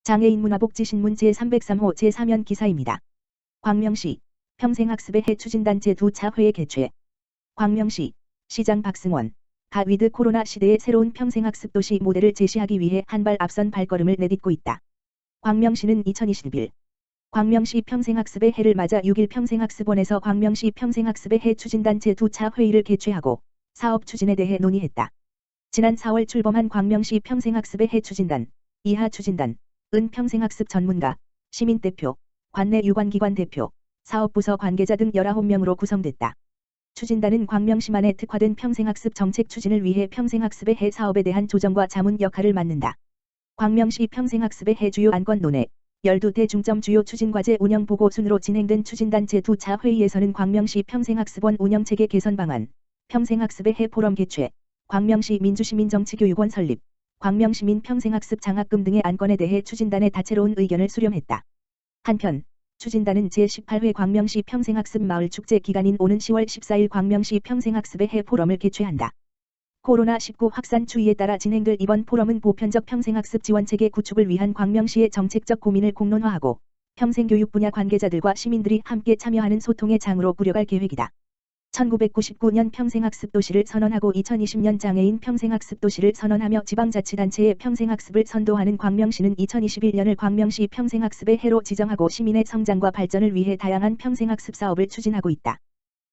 장애인 문화복지신문 제303호 제3연 기사입니다. 광명시 평생학습의 해 추진단체 2차 회의 개최. 광명시 시장 박승원 위드 코로나 시대의 새로운 평생학습 도시 모델을 제시하기 위해 한 발 앞선 발걸음을 내딛고 있다. 광명시는 2021 광명시 평생학습의 해를 맞아 6일 평생학습원에서 광명시 평생학습의 해 추진단체 2차 회의를 개최하고 사업 추진에 대해 논의했다. 지난 4월 출범한 광명시 평생학습의 해 추진단, 이하 추진단, 은 평생학습 전문가, 시민대표, 관내 유관기관 대표, 사업부서 관계자 등 19명으로 구성됐다. 추진단은 광명시만에 특화된 평생학습 정책 추진을 위해 평생학습의 해 사업에 대한 조정과 자문 역할을 맡는다. 광명시 평생학습의 해 주요 안건 논의, 12대 중점 주요 추진과제 운영 보고 순으로 진행된 추진단 제2차 회의에서는 광명시 평생학습원 운영체계 개선 방안, 평생학습의 해 포럼 개최, 광명시 민주시민정치교육원 설립, 광명시민 평생학습 장학금 등의 안건에 대해 추진단의 다채로운 의견을 수렴했다. 한편 추진단은 제18회 광명시 평생학습 마을축제 기간인 오는 10월 14일 광명시 평생학습의 해 포럼을 개최한다. 코로나19 확산 추이에 따라 진행될 이번 포럼은 보편적 평생학습 지원체계 구축을 위한 광명시의 정책적 고민을 공론화하고 평생교육 분야 관계자들과 시민들이 함께 참여하는 소통의 장으로 꾸려갈 계획이다. 1999년 평생학습 도시를 선언하고 2020년 장애인 평생학습 도시를 선언하며 지방자치단체의 평생학습을 선도하는 광명시는 2021년을 광명시 평생학습의 해로 지정하고 시민의 성장과 발전을 위해 다양한 평생학습 사업을 추진하고 있다.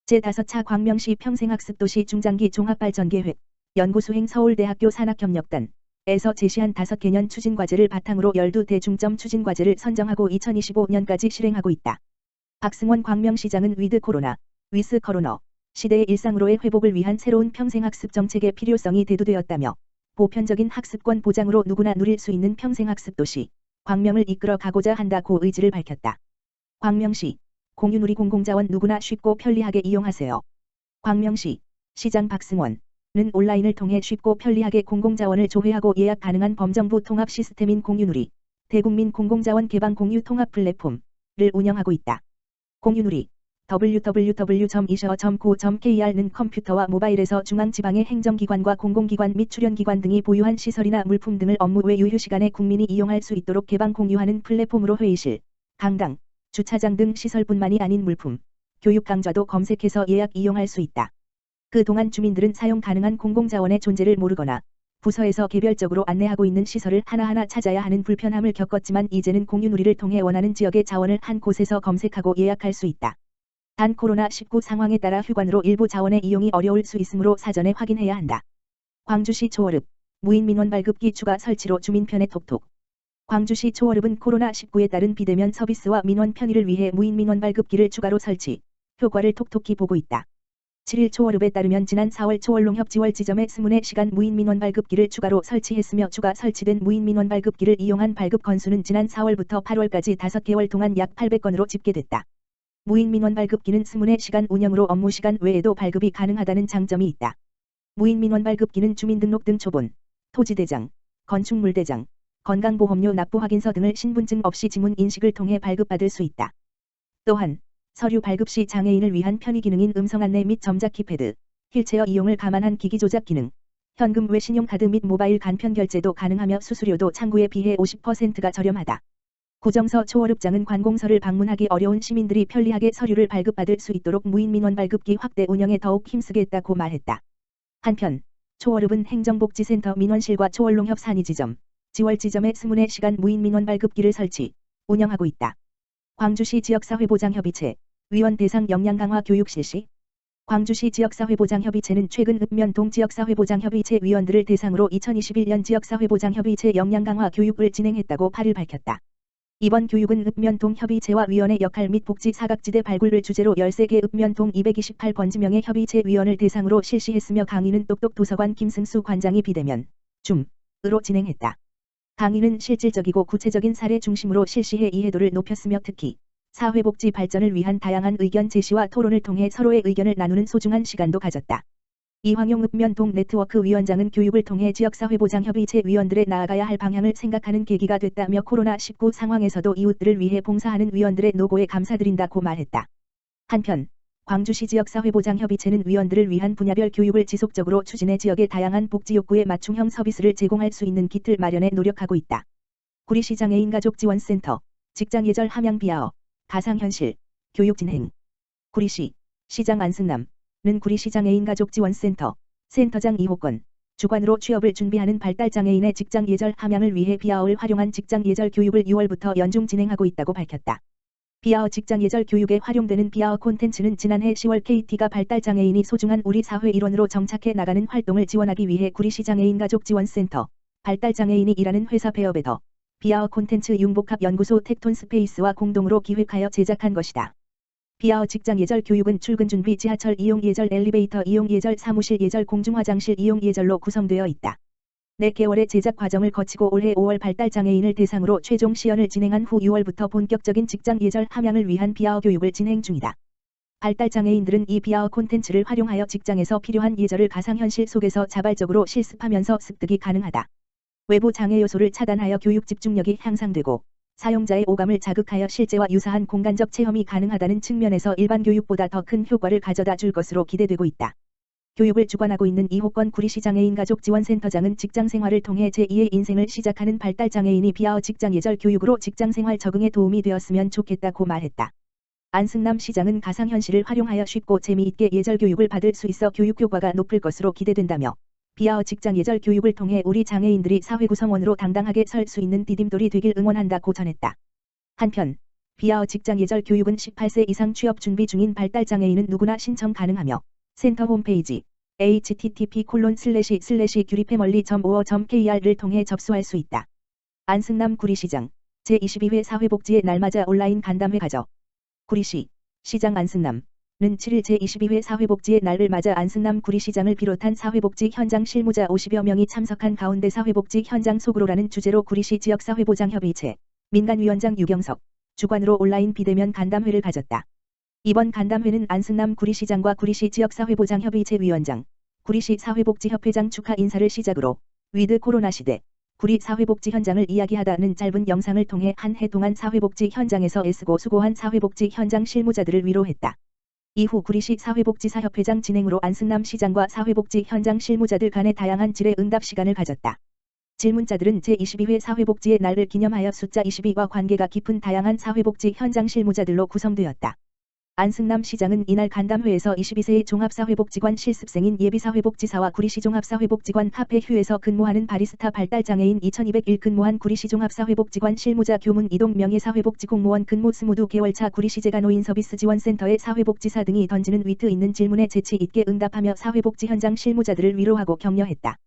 제5차 광명시 평생학습 도시 중장기 종합발전계획, 연구수행 서울대학교 산학협력단에서 제시한 5개년 추진과제를 바탕으로 12대 중점 추진과제를 선정하고 2025년까지 실행하고 있다. 박승원 광명시장은 위드 코로나, 위스 코로나 시대의 일상으로의 회복을 위한 새로운 평생학습 정책의 필요성이 대두되었다며 보편적인 학습권 보장으로 누구나 누릴 수 있는 평생학습 도시, 광명을 이끌어 가고자 한다고 의지를 밝혔다. 광명시 공유누리 공공자원 누구나 쉽고 편리하게 이용하세요. 광명시 시장 박승원은 온라인을 통해 쉽고 편리하게 공공자원을 조회하고 예약 가능한 범정부 통합 시스템인 공유누리, 대국민 공공자원 개방 공유 통합 플랫폼을 운영하고 있다. 공유누리 www.iseo.go.kr는 컴퓨터와 모바일에서 중앙지방의 행정기관과 공공기관 및 출연기관 등이 보유한 시설이나 물품 등을 업무 외 유휴시간에 국민이 이용할 수 있도록 개방 공유하는 플랫폼으로 회의실, 강당, 주차장 등 시설뿐만이 아닌 물품, 교육 강좌도 검색해서 예약 이용할 수 있다. 그동안 주민들은 사용 가능한 공공자원의 존재를 모르거나 부서에서 개별적으로 안내하고 있는 시설을 하나하나 찾아야 하는 불편함을 겪었지만 이제는 공유누리를 통해 원하는 지역의 자원을 한 곳에서 검색하고 예약할 수 있다. 단 코로나19 상황에 따라 휴관으로 일부 자원의 이용이 어려울 수 있으므로 사전에 확인해야 한다. 광주시 초월읍 무인민원 발급기 추가 설치로 주민 편의 톡톡. 광주시 초월읍은 코로나19에 따른 비대면 서비스와 민원 편의를 위해 무인민원 발급기를 추가로 설치, 효과를 톡톡히 보고 있다. 7일 초월읍에 따르면 지난 4월 초월농협 지월 지점에 24시간 무인민원 발급기를 추가로 설치했으며 추가 설치된 무인민원 발급기를 이용한 발급 건수는 지난 4월부터 8월까지 5개월 동안 약 800건으로 집계됐다. 무인민원 발급기는 24시간 운영으로 업무시간 외에도 발급이 가능하다는 장점이 있다. 무인민원 발급기는 주민등록 등 초본, 토지대장, 건축물대장, 건강보험료 납부 확인서 등을 신분증 없이 지문 인식을 통해 발급받을 수 있다. 또한 서류 발급 시 장애인을 위한 편의 기능인 음성 안내 및 점자 키패드, 휠체어 이용을 감안한 기기 조작 기능, 현금 외 신용카드 및 모바일 간편 결제도 가능하며 수수료도 창구에 비해 50%가 저렴하다. 구정서 초월읍장은 관공서를 방문하기 어려운 시민들이 편리하게 서류를 발급받을 수 있도록 무인민원 발급기 확대 운영에 더욱 힘쓰겠다고 말했다. 한편 초월읍은 행정복지센터 민원실과 초월농협 산이지점, 지월지점에 24시간 무인민원 발급기를 설치, 운영하고 있다. 광주시 지역사회보장협의체, 위원 대상 역량 강화 교육 실시. 광주시 지역사회보장협의체는 최근 읍면동 지역사회보장협의체 위원들을 대상으로 2021년 지역사회보장협의체 역량 강화 교육을 진행했다고 8일 밝혔다. 이번 교육은 읍면동 협의체와 위원의 역할 및 복지 사각지대 발굴을 주제로 13개 읍면동 228번지명의 협의체 위원을 대상으로 실시했으며 강의는 똑똑 도서관 김승수 관장이 비대면, 줌으로 진행했다. 강의는 실질적이고 구체적인 사례 중심으로 실시해 이해도를 높였으며 특히 사회복지 발전을 위한 다양한 의견 제시와 토론을 통해 서로의 의견을 나누는 소중한 시간도 가졌다. 이황용 읍면동 네트워크 위원장은 교육을 통해 지역사회보장협의체 위원들의 나아가야 할 방향을 생각하는 계기가 됐다며 코로나19 상황에서도 이웃들을 위해 봉사하는 위원들의 노고에 감사드린다고 말했다. 한편 광주시 지역사회보장협의체는 위원들을 위한 분야별 교육을 지속적으로 추진해 지역의 다양한 복지 욕구에 맞춤형 서비스를 제공할 수 있는 기틀 마련에 노력하고 있다. 구리시 장애인 가족지원센터, 직장예절 함양 비아어, 가상현실, 교육 진행. 구리시, 시장 안승남은 구리시 장애인 가족지원센터, 센터장 이호권, 주관으로 취업을 준비하는 발달장애인의 직장예절 함양을 위해 비아어를 활용한 직장예절 교육을 6월부터 연중 진행하고 있다고 밝혔다. 비아어 직장예절 교육에 활용되는 비아어 콘텐츠는 지난해 10월 KT가 발달장애인이 소중한 우리 사회 일원으로 정착해 나가는 활동을 지원하기 위해 구리시 장애인 가족지원센터, 발달장애인이 일하는 회사 베어베더, 비아어 콘텐츠 융복합연구소 텍톤스페이스와 공동으로 기획하여 제작한 것이다. 비아어 직장예절 교육은 출근 준비, 지하철 이용 예절, 엘리베이터 이용 예절, 사무실 예절, 공중화장실 이용 예절로 구성되어 있다. 4개월의 제작 과정을 거치고 올해 5월 발달장애인을 대상으로 최종 시연을 진행한 후 6월부터 본격적인 직장예절 함양을 위한 비아어 교육을 진행 중이다. 발달장애인들은 이 비아어 콘텐츠를 활용하여 직장에서 필요한 예절을 가상현실 속에서 자발적으로 실습하면서 습득이 가능하다. 외부 장애 요소를 차단하여 교육 집중력이 향상되고 사용자의 오감을 자극하여 실제와 유사한 공간적 체험이 가능하다는 측면에서 일반 교육보다 더 큰 효과를 가져다 줄 것으로 기대되고 있다. 교육을 주관하고 있는 이호권 구리시 장애인 가족지원센터장은 직장생활을 통해 제2의 인생을 시작하는 발달장애인이 비아어 직장예절 교육으로 직장생활 적응에 도움이 되었으면 좋겠다고 말했다. 안승남 시장은 가상현실을 활용하여 쉽고 재미있게 예절 교육을 받을 수 있어 교육 효과가 높을 것으로 기대된다며 비아어 직장예절 교육을 통해 우리 장애인들이 사회 구성원으로 당당하게 설 수 있는 디딤돌이 되길 응원한다고 전했다. 한편 비아어 직장예절 교육은 18세 이상 취업 준비 중인 발달장애인은 누구나 신청 가능하며 센터 홈페이지 http://gyuri패멀리.or.kr을 통해 접수할 수 있다. 안승남 구리시장 제22회 사회복지의 날 맞아 온라인 간담회 가져. 구리시 시장 안승남은 7일 제22회 사회복지의 날을 맞아 안승남 구리시장을 비롯한 사회복지 현장 실무자 50여 명이 참석한 가운데 사회복지 현장 속으로라는 주제로 구리시 지역사회보장협의체 민간위원장 유경석 주관으로 온라인 비대면 간담회를 가졌다. 이번 간담회는 안승남 구리시장과 구리시 지역사회보장협의체 위원장, 구리시 사회복지협회장 축하 인사를 시작으로 위드 코로나 시대, 구리 사회복지 현장을 이야기하다는 짧은 영상을 통해 한 해 동안 사회복지 현장에서 애쓰고 수고한 사회복지 현장 실무자들을 위로했다. 이후 구리시 사회복지사협회장 진행으로 안승남 시장과 사회복지 현장 실무자들 간의 다양한 질의 응답 시간을 가졌다. 질문자들은 제22회 사회복지의 날을 기념하여 숫자 22와 관계가 깊은 다양한 사회복지 현장 실무자들로 구성되었다. 안승남 시장은 이날 간담회에서 22세의 종합사회복지관 실습생인 예비사회복지사와 구리시 종합사회복지관 카페휴에서 근무하는 바리스타 발달장애인 2201 근무한 구리시 종합사회복지관 실무자 교문 이동 명예사회복지공무원 근무 22개월차 구리시 재가노인서비스지원센터의 사회복지사 등이 던지는 위트 있는 질문에 재치 있게 응답하며 사회복지 현장 실무자들을 위로하고 격려했다.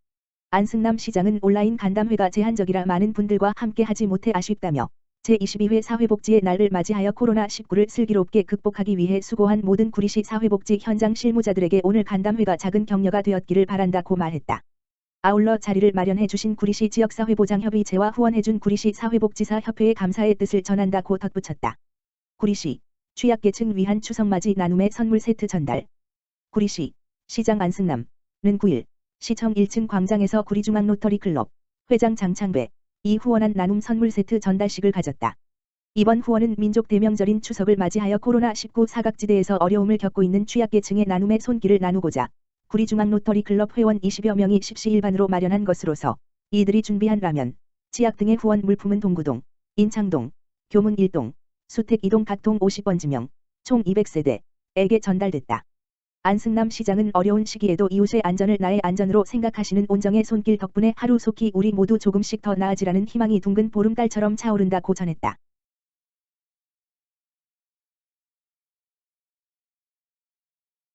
안승남 시장은 온라인 간담회가 제한적이라 많은 분들과 함께 하지 못해 아쉽다며 제22회 사회복지의 날을 맞이하여 코로나19를 슬기롭게 극복하기 위해 수고한 모든 구리시 사회복지 현장 실무자들에게 오늘 간담회가 작은 격려가 되었기를 바란다고 말했다. 아울러 자리를 마련해 주신 구리시 지역사회보장협의체와 후원해준 구리시 사회복지사협회에 감사의 뜻을 전한다고 덧붙였다. 구리시 취약계층 위한 추석맞이 나눔의 선물 세트 전달. 구리시 시장 안승남은 9일 시청 1층 광장에서 구리중앙로터리클럽 회장 장창배 이 후원한 나눔 선물 세트 전달식을 가졌다. 이번 후원은 민족 대명절인 추석을 맞이하여 코로나19 사각지대에서 어려움을 겪고 있는 취약계층의 나눔의 손길을 나누고자 구리중앙로터리클럽 회원 20여 명이 십시일반으로 마련한 것으로서 이들이 준비한 라면, 치약 등의 후원 물품은 동구동, 인창동, 교문 1동, 수택 2동 각동 50번지명, 총 200세대에게 전달됐다. 안승남 시장은 어려운 시기에도 이웃의 안전을 나의 안전으로 생각하시는 온정의 손길 덕분에 하루속히 우리 모두 조금씩 더 나아지라는 희망이 둥근 보름달처럼 차오른다고 전했다.